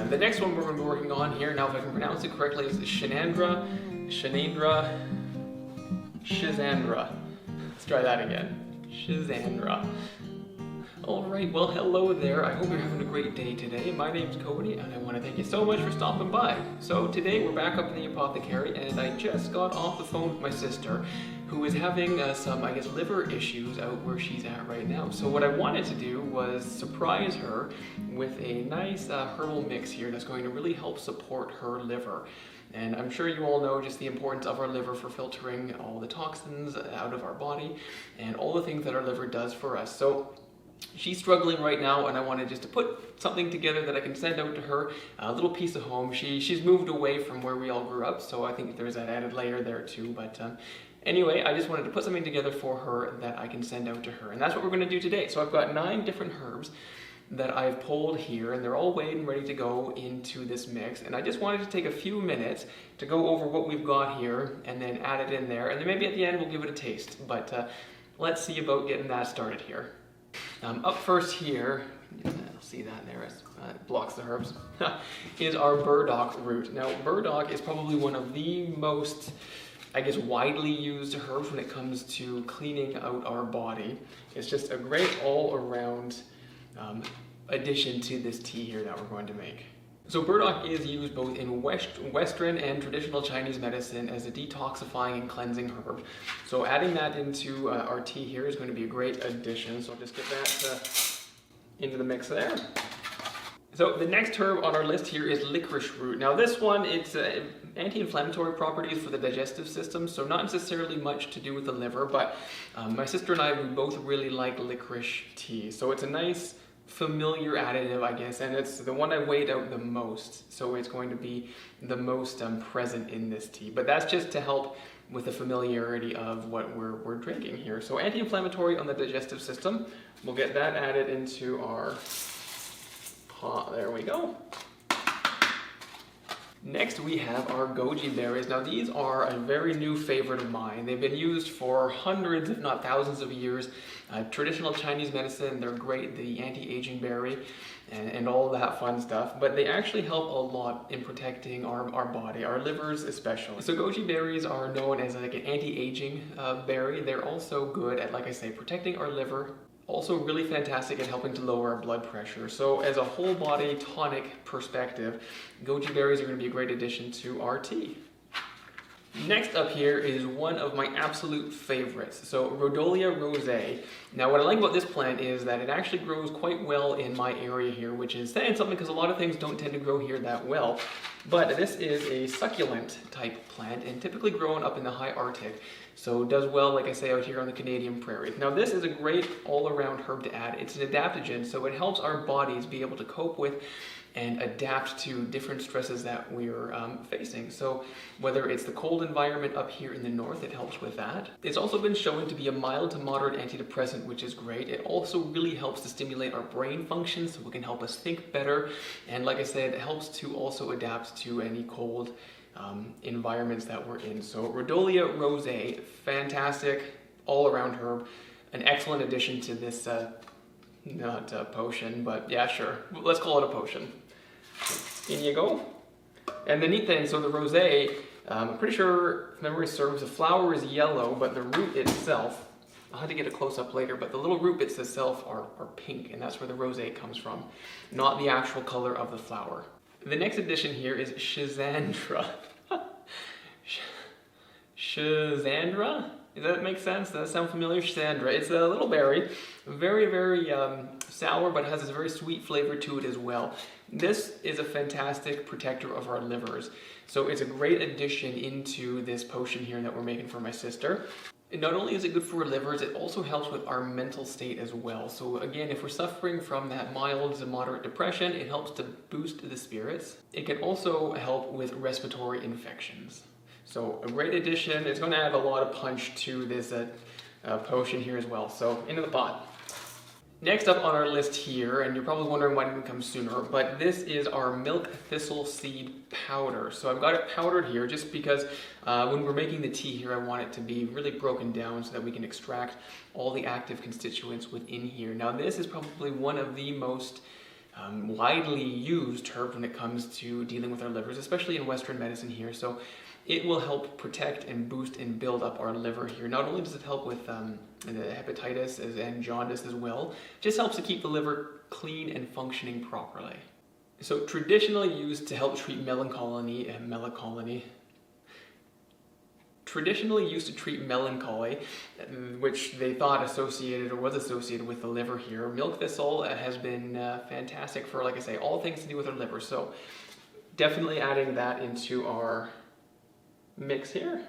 The next one we're going to be working on here, now if I can pronounce it correctly, is Shenandra. Let's try that again. Shizandra. Alright, well hello there. I hope you're having a great day today. My name's Cody and I want to thank you so much for stopping by. So today we're back up in the apothecary and I just got off the phone with my sister who is having some, I guess, liver issues out where she's at right now. So what I wanted to do was surprise her with a nice herbal mix here that's going to really help support her liver. And I'm sure you all know just the importance of our liver for filtering all the toxins out of our body and all the things that our liver does for us. So she's struggling right now and I wanted just to put something together that I can send out to her, a little piece of home. She's moved away from where we all grew up, so I think there's that added layer there too. But anyway, I just wanted to put something together for her that I can send out to her. And that's what we're going to do today. So I've got 9 different herbs that I've pulled here and they're all weighed and ready to go into this mix. And I just wanted to take a few minutes to go over what we've got here and then add it in there. And then maybe at the end we'll give it a taste. But let's see about getting that started here. Up first here, I'll see that there, it blocks the herbs, is our Burdock Root. Now, Burdock is probably one of the most, I guess, widely used herbs when it comes to cleaning out our body. It's just a great all-around addition to this tea here that we're going to make. So burdock is used both in Western and traditional Chinese medicine as a detoxifying and cleansing herb. So adding that into our tea here is going to be a great addition. So I'll just get that into the mix there. So the next herb on our list here is licorice root. Now this one, it's anti-inflammatory properties for the digestive system, so not necessarily much to do with the liver, but my sister and I, we both really like licorice tea. So it's a nice familiar additive, I guess, and it's the one I weighed out the most, so it's going to be the most present in this tea. But that's just to help with the familiarity of what we're drinking here. So anti-inflammatory on the digestive system. We'll get that added into our pot. There we go. Next we have our Goji Berries. Now these are a very new favorite of mine. They've been used for hundreds, if not thousands of years. Traditional Chinese medicine, they're great, the anti-aging berry and all that fun stuff, but they actually help a lot in protecting our body, our livers especially. So Goji Berries are known as like an anti-aging berry. They're also good at, like I say, protecting our liver. Also really fantastic at helping to lower our blood pressure. So as a whole body tonic perspective, Goji berries are going to be a great addition to our tea. Next up here is one of my absolute favorites, so Rhodiola rosea. Now what I like about this plant is that it actually grows quite well in my area here, which is saying something because a lot of things don't tend to grow here that well. But this is a succulent type plant and typically grown up in the high Arctic. So it does well, like I say, out here on the Canadian prairie. Now this is a great all-around herb to add. It's an adaptogen, so it helps our bodies be able to cope with and adapt to different stresses that we're facing. So whether it's the cold environment up here in the north, it helps with that. It's also been shown to be a mild to moderate antidepressant, which is great. It also really helps to stimulate our brain function, so it can help us think better. And like I said, it helps to also adapt to any cold environments that we're in. So Rhodiola rosea, fantastic all-around herb, an excellent addition to this not a potion, but yeah, sure, let's call it a potion. In you go. And the neat thing, so the rosea, I'm pretty sure, if memory serves, the flower is yellow, but the root itself, I'll have to get a close-up later, but the little root bits itself are pink, and that's where the rosea comes from, not the actual color of the flower. The next addition here is Schizandra. Schizandra? Does that make sense? Does that sound familiar? Schizandra. It's a little berry, very, very sour, but has this very sweet flavor to it as well. This is a fantastic protector of our livers. So it's a great addition into this potion here that we're making for my sister. And not only is it good for our livers, it also helps with our mental state as well. So again, if we're suffering from that mild to moderate depression, it helps to boost the spirits. It can also help with respiratory infections. So a great addition. It's going to add a lot of punch to this potion here as well. So into the pot. Next up on our list here, and you're probably wondering why it didn't come sooner, but this is our milk thistle seed powder. So I've got it powdered here just because when we're making the tea here, I want it to be really broken down so that we can extract all the active constituents within here. Now this is probably one of the most widely used herb when it comes to dealing with our livers, especially in Western medicine here. So it will help protect and boost and build up our liver here. Not only does it help with the hepatitis and jaundice as well, it just helps to keep the liver clean and functioning properly. So traditionally used to help treat melancholy, which they thought associated or was associated with the liver here. Milk thistle has been fantastic for, like I say, all things to do with our liver. So definitely adding that into our mix here.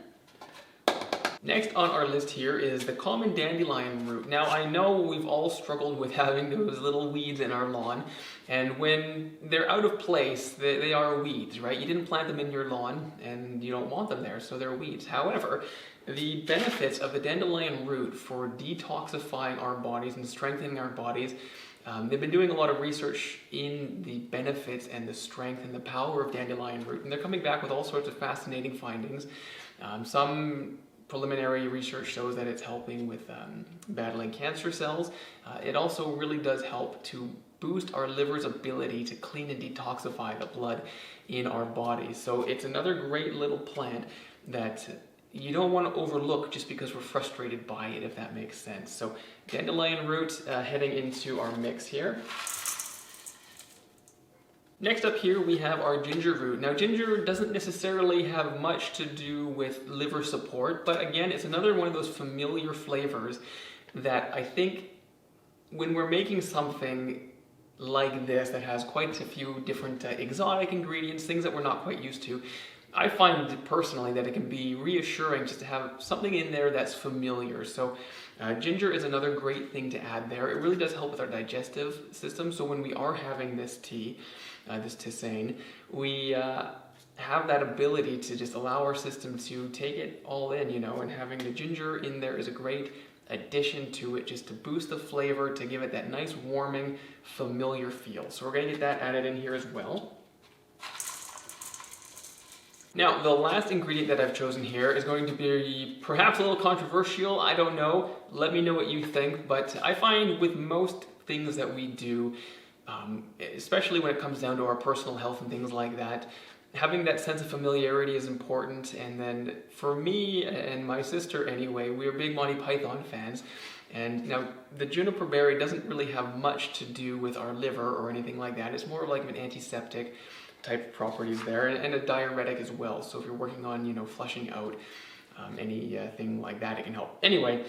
Next on our list here is the common dandelion root. Now I know we've all struggled with having those little weeds in our lawn, and when they're out of place, they are weeds, right? You didn't plant them in your lawn and you don't want them there, so they're weeds. However, the benefits of the dandelion root for detoxifying our bodies and strengthening our bodies, they've been doing a lot of research in the benefits and the strength and the power of dandelion root, and they're coming back with all sorts of fascinating findings. Some preliminary research shows that it's helping with battling cancer cells. It also really does help to boost our liver's ability to clean and detoxify the blood in our bodies. So it's another great little plant that you don't want to overlook just because we're frustrated by it, if that makes sense. So dandelion root heading into our mix here. Next up here we have our ginger root. Now ginger doesn't necessarily have much to do with liver support, but again it's another one of those familiar flavors that I think when we're making something like this that has quite a few different exotic ingredients, things that we're not quite used to, I find personally that it can be reassuring just to have something in there that's familiar. So ginger is another great thing to add there. It really does help with our digestive system. So when we are having this tea, this tisane, we have that ability to just allow our system to take it all in, you know, and having the ginger in there is a great addition to it, just to boost the flavor, to give it that nice warming, familiar feel. So we're going to get that added in here as well. Now, the last ingredient that I've chosen here is going to be perhaps a little controversial, I don't know, let me know what you think, but I find with most things that we do, especially when it comes down to our personal health and things like that, having that sense of familiarity is important. And then for me and my sister anyway, we're big Monty Python fans, and now the juniper berry doesn't really have much to do with our liver or anything like that. It's more like an antiseptic type properties there, and a diuretic as well. So if you're working on, you know, flushing out anything like that, it can help. Anyway,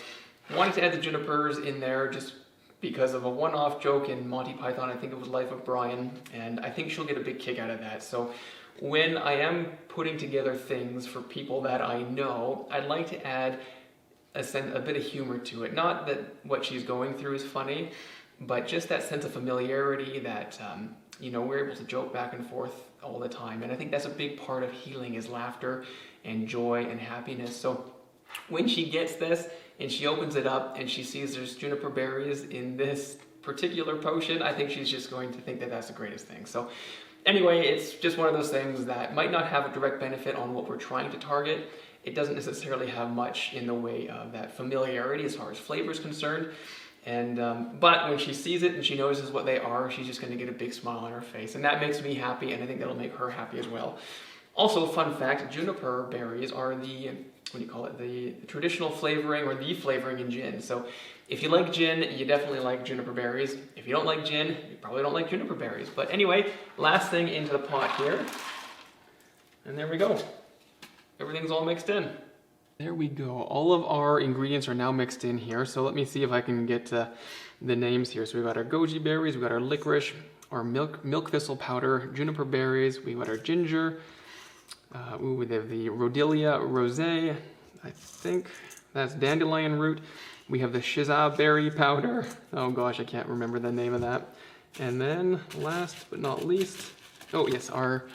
I wanted to add the junipers in there just because of a one-off joke in Monty Python. I think it was Life of Brian, and I think she'll get a big kick out of that. So when I am putting together things for people that I know, I'd like to add a bit of humor to it. Not that what she's going through is funny, but just that sense of familiarity that you know, we're able to joke back and forth all the time. And I think that's a big part of healing, is laughter and joy and happiness. So when she gets this and she opens it up and she sees there's juniper berries in this particular potion, I think she's just going to think that that's the greatest thing. So anyway, it's just one of those things that might not have a direct benefit on what we're trying to target. It doesn't necessarily have much in the way of that familiarity as far as flavor is concerned. And but when she sees it and she notices what they are, she's just going to get a big smile on her face, and that makes me happy, and I think that'll make her happy as well. Also, fun fact, juniper berries are the, what do you call it, the traditional flavoring or the flavoring in gin. So if you like gin, you definitely like juniper berries. If you don't like gin, you probably don't like juniper berries. But anyway, last thing into the pot here, and there we go. Everything's all mixed in. There we go. All of our ingredients are now mixed in here. So let me see if I can get the names here. So we've got our goji berries, we've got our licorice, our milk thistle powder, juniper berries, we've got our ginger, we have the Rhodiola rosé, I think that's dandelion root. We have the shiza berry powder. Oh gosh, I can't remember the name of that. And then last but not least, oh yes, our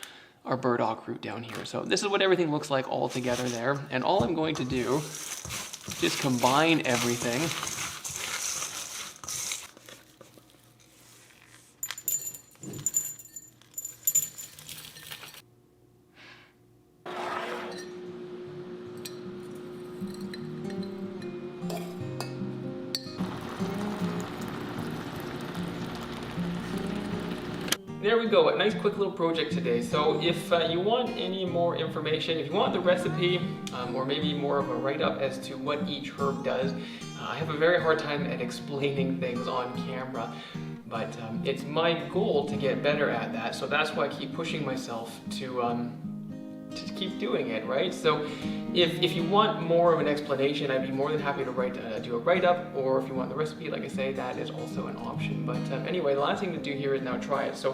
burdock root down here. So this is what everything looks like all together there. And all I'm going to do is just combine everything. there we go, a nice quick little project today. So if you want any more information, if you want the recipe, or maybe more of a write-up as to what each herb does, I have a very hard time at explaining things on camera, but it's my goal to get better at that, so that's why I keep pushing myself to keep doing it, right? So if you want more of an explanation, I'd be more than happy to do a write-up, or if you want the recipe, like I say, that is also an option. But anyway, the last thing to do here is now try it. So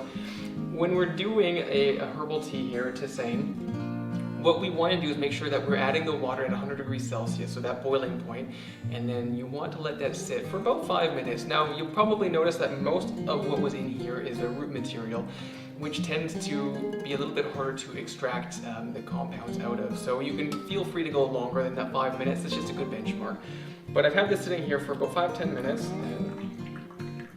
when we're doing a herbal tea here at Tisane, what we want to do is make sure that we're adding the water at 100 degrees Celsius, so that boiling point, and then you want to let that sit for about 5 minutes. Now, you'll probably notice that most of what was in here is a root material, which tends to be a little bit harder to extract the compounds out of. So you can feel free to go longer than that 5 minutes. It's just a good benchmark. But I've had this sitting here for about 5-10 minutes, and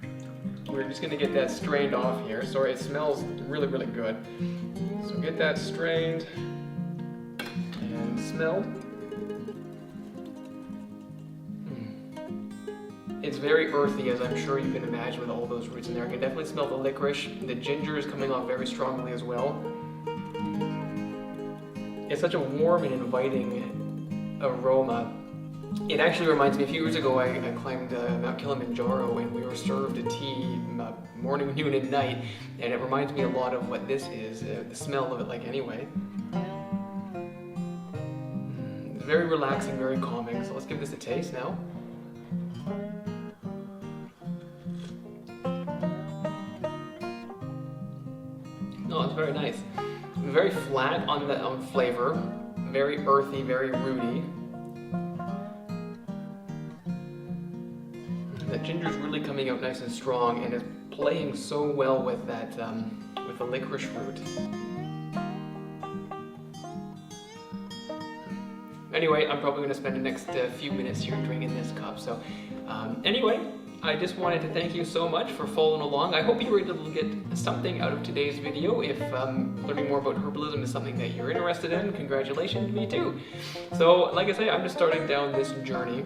we're just gonna get that strained off here. Sorry, it smells really, really good. So get that strained and smelled. It's very earthy, as I'm sure you can imagine with all those roots in there. I can definitely smell the licorice. The ginger is coming off very strongly as well. It's such a warm and inviting aroma. It actually reminds me, a few years ago I climbed Mount Kilimanjaro, and we were served a tea morning, noon, and night, and it reminds me a lot of what this is, the smell of it like anyway. It's very relaxing, very calming, so let's give this a taste now. Oh, it's very nice. Very flat on the flavor, very earthy, very rooty. The ginger's really coming out nice and strong, and is playing so well with that, with the licorice root. Anyway, I'm probably going to spend the next few minutes here drinking this cup. So, anyway, I just wanted to thank you so much for following along. I hope you were able to get something out of today's video. If learning more about herbalism is something that you're interested in, congratulations, me too. So, like I say, I'm just starting down this journey,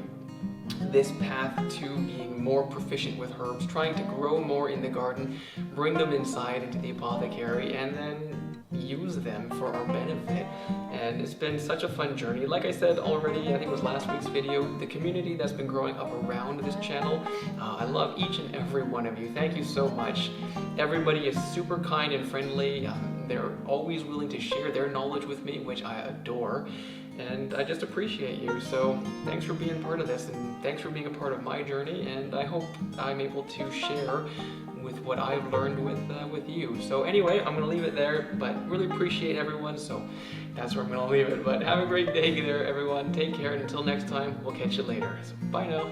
this path to being more proficient with herbs, trying to grow more in the garden, bring them inside into the apothecary, and then use them for our benefit. And it's been such a fun journey. Like I said already, I think it was last week's video, the community that's been growing up around this channel, I love each and every one of you. Thank you so much. Everybody is super kind and friendly. They're always willing to share their knowledge with me, which I adore. And I just appreciate you. So thanks for being part of this, and thanks for being a part of my journey. And I hope I'm able to share with what I've learned with you. So anyway, I'm gonna leave it there, but really appreciate everyone. So that's where I'm gonna leave it. But have a great day there, everyone. Take care, and until next time, we'll catch you later. So bye now.